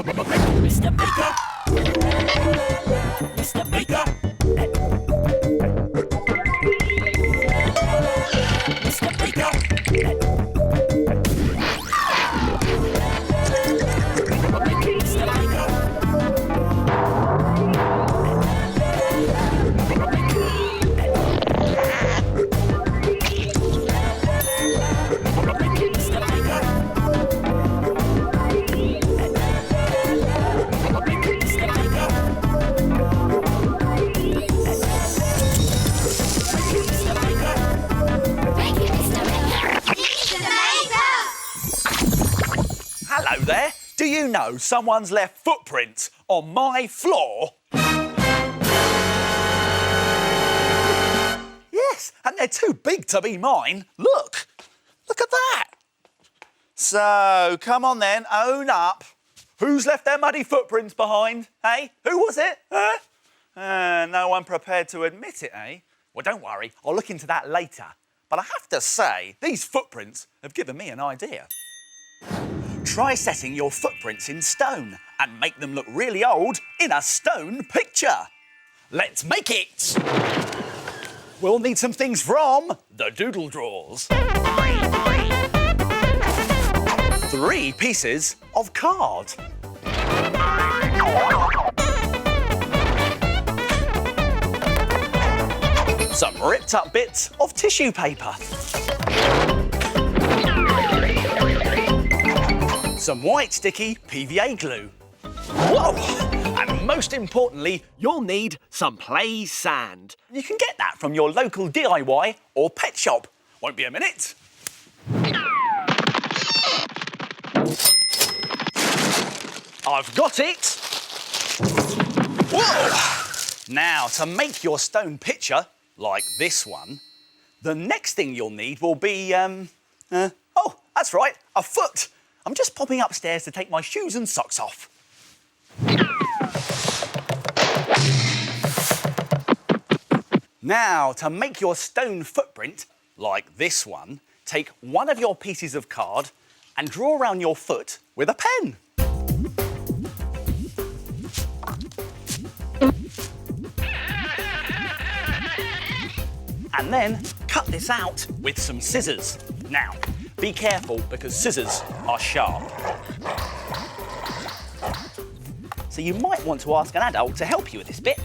Mr. Baker. Mr. Baker. Mr. Baker. Hello there. Do you know someone's left footprints on my floor? Yes, and they're too big to be mine. Look. Look at that. So, come on then, own up. Who's left their muddy footprints behind? Hey, who was it? No one prepared to admit it, eh? Well, don't worry, I'll look into that later. But I have to say, these footprints have given me an idea. Try setting your footprints in stone and make them look really old in a stone picture. Let's make it! We'll need some things from the doodle drawers. 3 pieces of card. Some ripped up bits of tissue paper. Some white sticky PVA glue. Whoa! And most importantly, you'll need some play sand. You can get that from your local DIY or pet shop. Won't be a minute. I've got it. Whoa! Now, to make your stone picture, like this one, the next thing you'll need will be, oh, that's right, a foot. I'm just popping upstairs to take my shoes and socks off. Now, to make your stone footprint, like this one, take one of your pieces of card and draw around your foot with a pen. And then cut this out with some scissors. Now, be careful because scissors are sharp. So you might want to ask an adult to help you with this bit.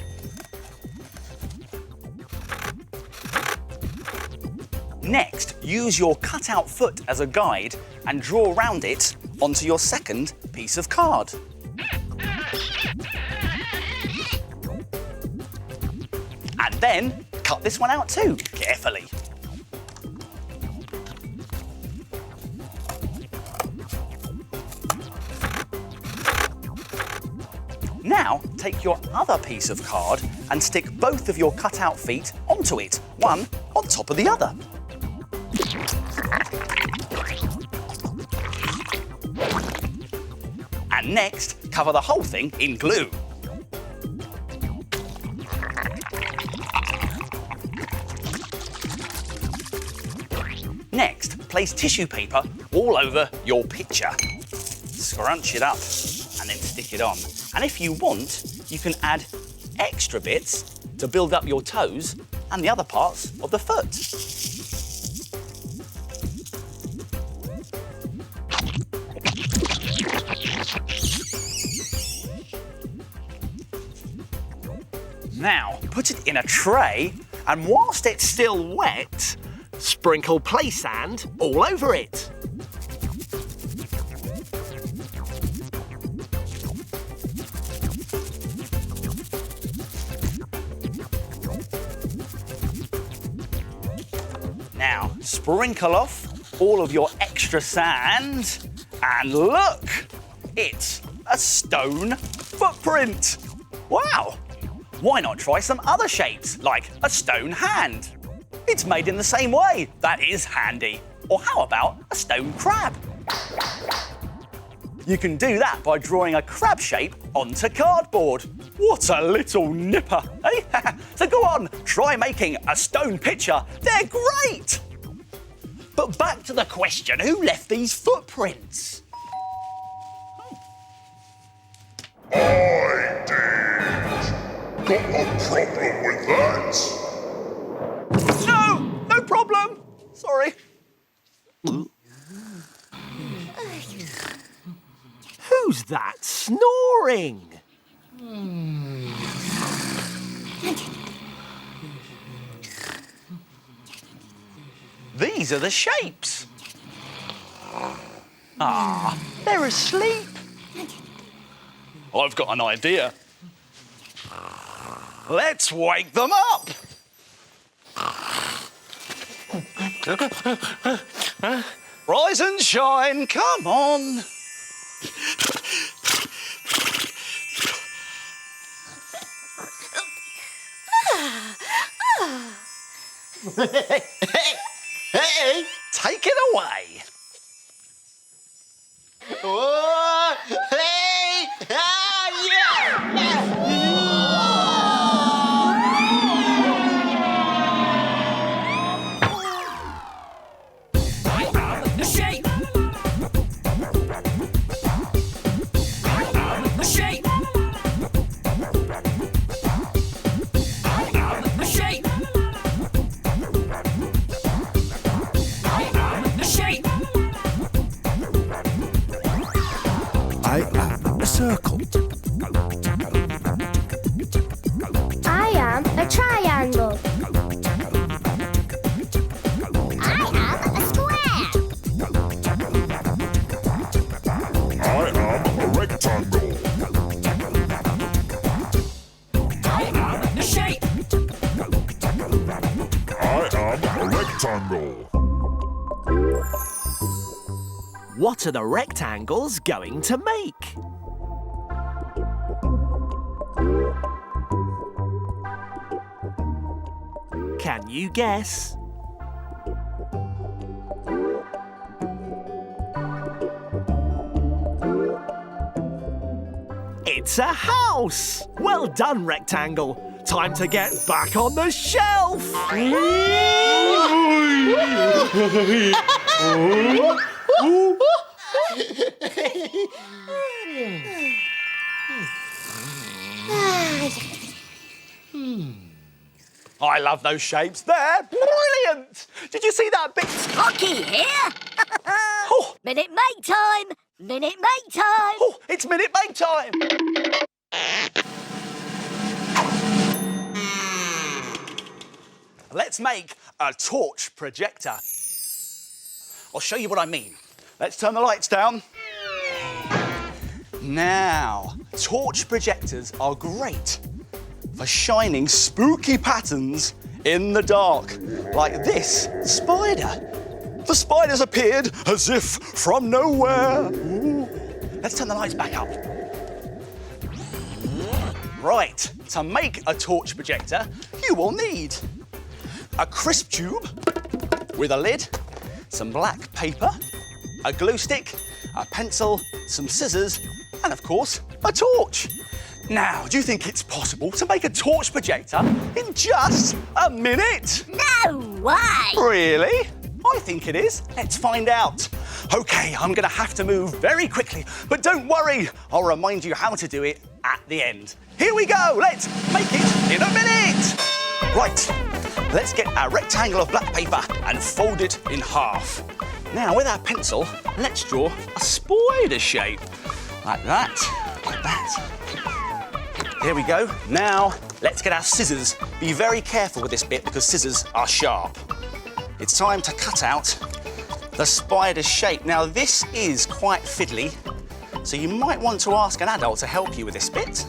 Next, use your cut-out foot as a guide and draw around it onto your second piece of card. And then cut this one out too, carefully. Now, take your other piece of card and stick both of your cut-out feet onto it, one on top of the other. And next, cover the whole thing in glue. Next, place tissue paper all over your picture. Scrunch it up and then stick it on. And if you want, you can add extra bits to build up your toes and the other parts of the foot. Now, put it in a tray, and whilst it's still wet, sprinkle play sand all over it. Now, sprinkle off all of your extra sand, and look! It's a stone footprint! Wow! Why not try some other shapes, like a stone hand? It's made in the same way. That is handy. Or how about a stone crab? You can do that by drawing a crab shape onto cardboard. What a little nipper, eh? So go on, try making a stone picture. They're great! But back to the question, who left these footprints? got a problem with that? No, no problem. Sorry. Who's that snoring? These are the shapes. Ah, they're asleep. I've got an idea. Let's wake them up. Rise and shine, come on. Hey! Take it away. Oh, hey! Ah, The shape. The shape. The shape. The shape. I am a circle. I am a triangle. I am a square. I am a rectangle. The shape. I am a rectangle. What are the rectangles going to make? Can you guess? It's a house! Well done, rectangle. Time to get back on the shelf! I love those shapes. They're brilliant. Did you see that bit? Hockey here. Oh, Minute make time. Minute make time. oh, it's minute make time. Let's make a torch projector. I'll show you what I mean. Let's turn the lights down. Now, torch projectors are great for shining spooky patterns in the dark, like this spider. The spider's appeared as if from nowhere. Ooh. Let's turn the lights back up. Right, to make a torch projector, you will need a crisp tube with a lid, some black paper, a glue stick, a pencil, some scissors, and of course, a torch. Now, do you think it's possible to make a torch projector in just a minute? No way. Really? I think it is. Let's find out. OK, I'm going to have to move very quickly, but don't worry, I'll remind you how to do it at the end. Here we go, let's make it in a minute. Right, let's get our rectangle of black paper and fold it in half. Now, with our pencil, let's draw a spider shape. Like that, like that. Here we go. Now, let's get our scissors. Be very careful with this bit because scissors are sharp. It's time to cut out the spider shape. Now, this is quite fiddly, so you might want to ask an adult to help you with this bit.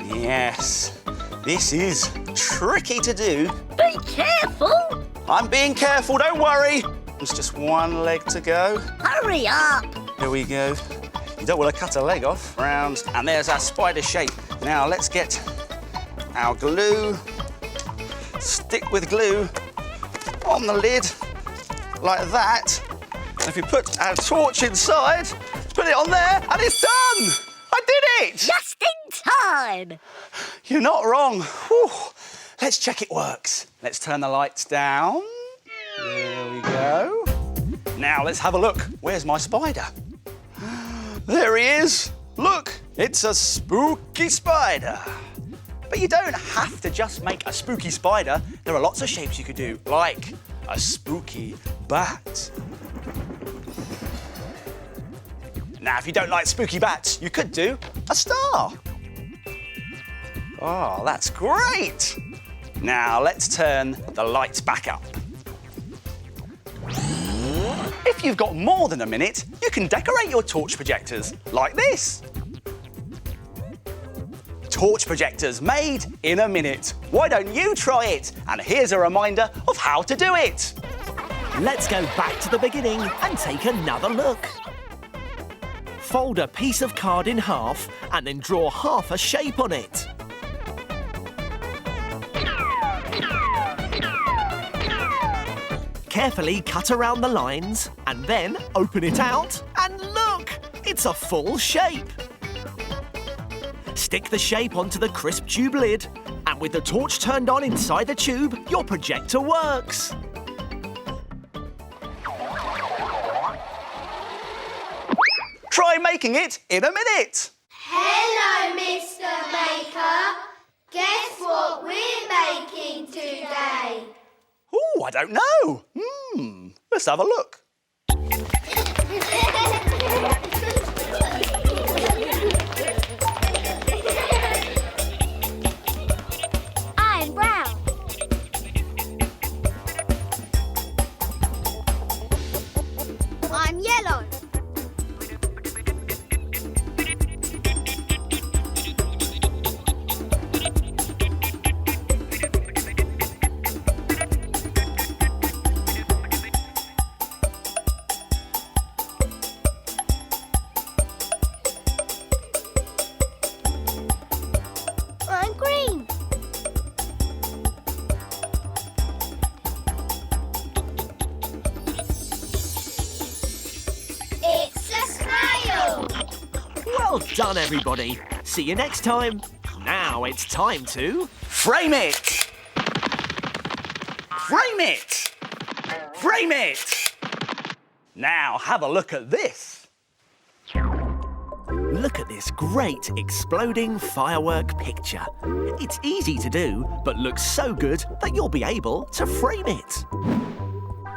Yes, this is tricky to do. Be careful. I'm being careful, don't worry. There's just one leg to go. Hurry up. Here we go. You don't want to cut a leg off. Round, and there's our spider shape. Now let's get our glue. Stick with glue on the lid, like that. And if you put our torch inside, put it on there, and it's done! I did it! Just in time. You're not wrong. Whew. Let's check it works. Let's turn the lights down. There we go. Now let's have a look. Where's my spider? There he is. Look, it's a spooky spider. But you don't have to just make a spooky spider. There are lots of shapes you could do, like a spooky bat. Now, if you don't like spooky bats, you could do a star. Oh, that's great. Now, let's turn the lights back up. If you've got more than a minute, you can decorate your torch projectors like this. Torch projectors made in a minute. Why don't you try it? And here's a reminder of how to do it. Let's go back to the beginning and take another look. Fold a piece of card in half and then draw half a shape on it. Carefully cut around the lines and then open it out and look! It's a full shape. Stick the shape onto the crisp tube lid and with the torch turned on inside the tube, your projector works. Try making it in a minute. Hello, Mr. Baker. Guess what we're making today? Ooh, I don't know. Let's have a look. I'm brown. I'm yellow. I'm green. It's a snail. Well done, everybody. See you next time. Now it's time to... Frame it. Frame it. Frame it. Now have a look at this. Look at this great exploding firework picture. It's easy to do, but looks so good that you'll be able to frame it.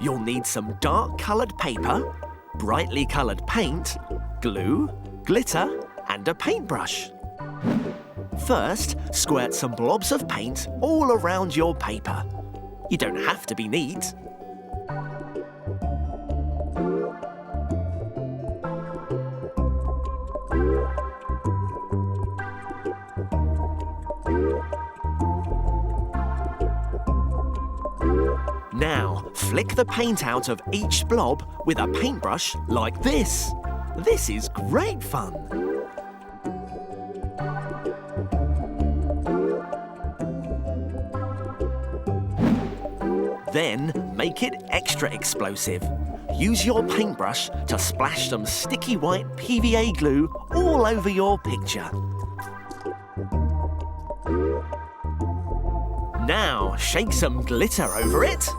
You'll need some dark-coloured paper, brightly coloured paint, glue, glitter, and a paintbrush. First, squirt some blobs of paint all around your paper. You don't have to be neat. Now, flick the paint out of each blob with a paintbrush like this. This is great fun. Then, make it extra explosive. Use your paintbrush to splash some sticky white PVA glue all over your picture. Now, shake some glitter over it.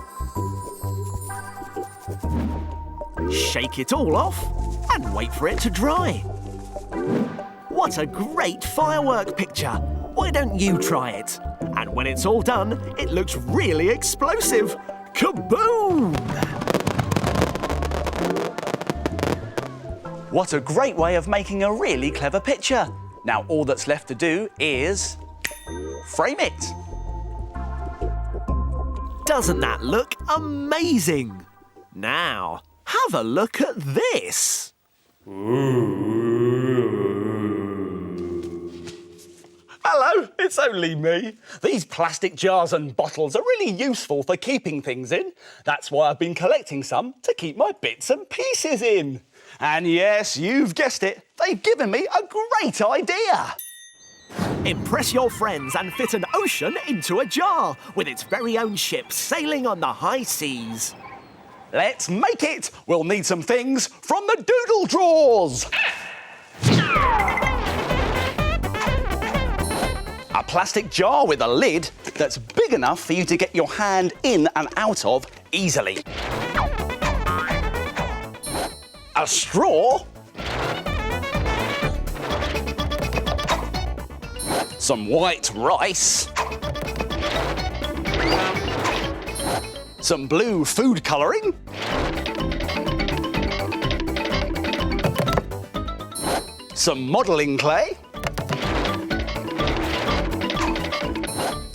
Shake it all off and wait for it to dry. What a great firework picture! Why don't you try it? And when it's all done, it looks really explosive. Kaboom! What a great way of making a really clever picture. Now all that's left to do is frame it. Doesn't that look amazing? Now, have a look at this. Hello, it's only me. These plastic jars and bottles are really useful for keeping things in. That's why I've been collecting some to keep my bits and pieces in. And yes, you've guessed it, they've given me a great idea. Impress your friends and fit an ocean into a jar with its very own ship sailing on the high seas. Let's make it. We'll need some things from the doodle drawers. A plastic jar with a lid that's big enough for you to get your hand in and out of easily. A straw. some white rice, some blue food colouring, some modelling clay,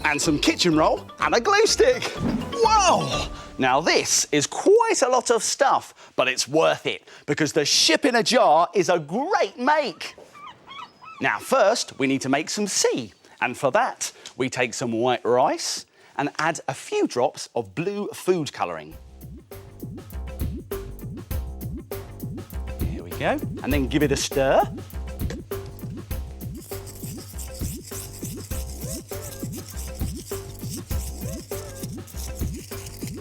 and some kitchen roll and a glue stick. Whoa! Now this is quite a lot of stuff, but it's worth it because the ship in a jar is a great make. Now first we need to make some sea, and for that we take some white rice and add a few drops of blue food colouring. Here we go, and then give it a stir.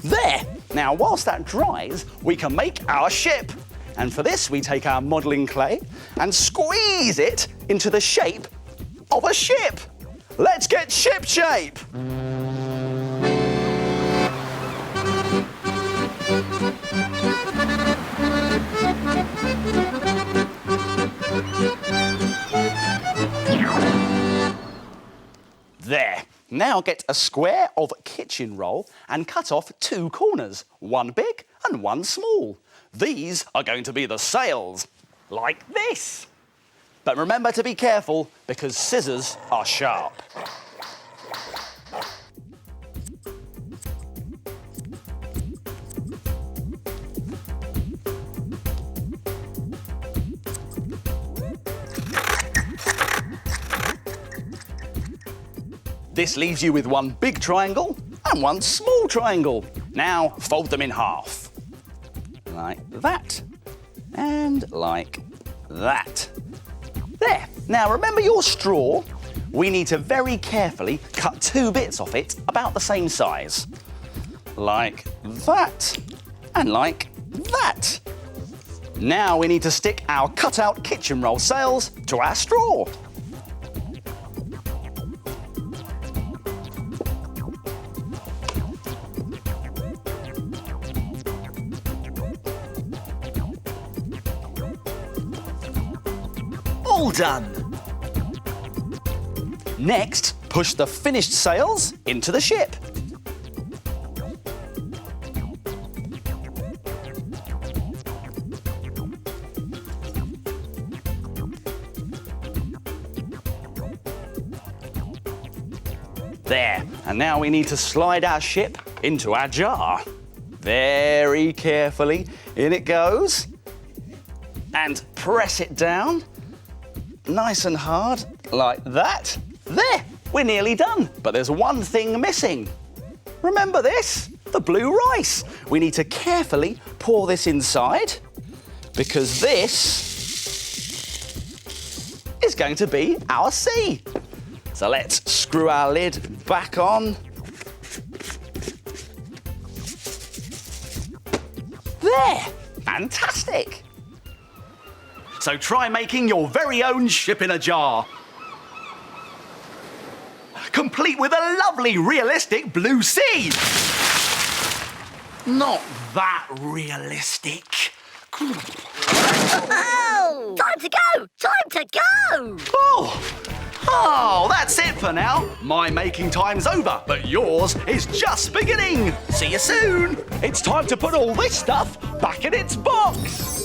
There! Now, whilst that dries, we can make our ship. And for this, we take our modelling clay and squeeze it into the shape of a ship. Let's get ship shape! There. Now get a square of kitchen roll and cut off 2 corners, one big and one small. These are going to be the sails, like this. But remember to be careful because scissors are sharp. This leaves you with one big triangle and one small triangle. Now fold them in half. Like that. And like that. There. Now remember your straw? We need to very carefully cut 2 bits off it about the same size. Like that. And like that. Now we need to stick our cut-out kitchen roll sails to our straw. All done. Next, push the finished sails into the ship. There, and now we need to slide our ship into our jar. Very carefully, in it goes. And press it down. Nice and hard, like that. There, we're nearly done, but there's one thing missing. Remember this? The blue rice. We need to carefully pour this inside because this is going to be our sea. So let's screw our lid back on. There, fantastic. So try making your very own ship in a jar. Complete with a lovely, realistic blue sea. Not that realistic. Oh! Time to go! Time to go! Oh, that's it for now. My making time's over, but yours is just beginning. See you soon. It's time to put all this stuff back in its box.